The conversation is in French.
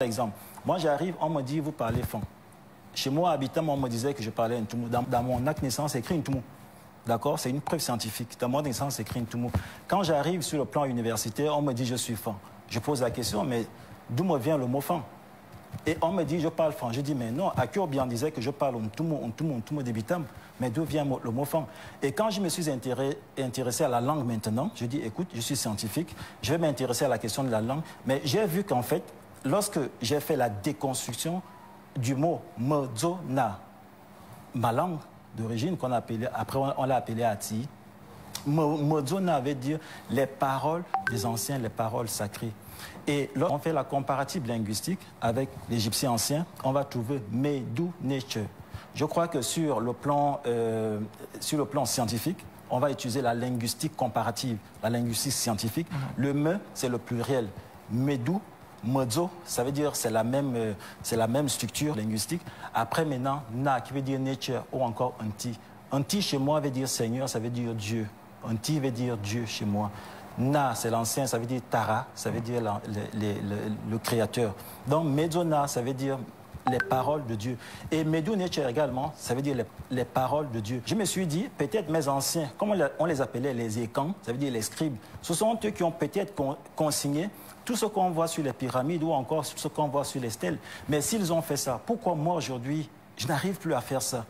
exemple, moi j'arrive, on me dit, vous parlez fang. Chez moi, habitant, on me disait que je parlais un Ntoumou. Dans mon acte de naissance, c'est écrit Ntoumou. D'accord? C'est une preuve scientifique. Dans mon acte de naissance, c'est écrit Ntoumou. Quand j'arrive sur le plan universitaire, on me dit je suis fang. Je pose la question, mais d'où me vient le mot fang? Et on me dit je parle fang. Je dis mais non, Akio-Obiang disait que je parle Ntoumou débitam. Mais d'où vient le mot fang? Et quand je me suis intéressé à la langue maintenant, je dis écoute, je suis scientifique, je vais m'intéresser à la question de la langue. Mais j'ai vu qu'en fait, lorsque j'ai fait la déconstruction du mot Modzona, ma langue d'origine qu'on a appelée, après on l'a appelée Ati. Modzona veut dire les paroles des anciens, les paroles sacrées. Et lorsqu'on fait la comparative linguistique avec l'égyptien ancien, on va trouver Medu Nature. Je crois que sur le plan scientifique, on va utiliser la linguistique comparative, la linguistique scientifique. Le me, c'est le pluriel. Medu, Modzo, ça veut dire c'est la même structure linguistique. Après maintenant, na qui veut dire nature ou encore anti. Anti chez moi veut dire Seigneur, ça veut dire Dieu. Anti veut dire Dieu chez moi. Na, c'est l'ancien, ça veut dire Tara, ça veut dire le créateur. Donc Medzona, ça veut dire les paroles de Dieu. Et Medu Nature également, ça veut dire les paroles de Dieu. Je me suis dit, peut-être mes anciens, comme on les appelait les écans, ça veut dire les scribes, ce sont eux qui ont peut-être consigné tout ce qu'on voit sur les pyramides ou encore ce qu'on voit sur les stèles. Mais s'ils ont fait ça, pourquoi moi aujourd'hui, je n'arrive plus à faire ça?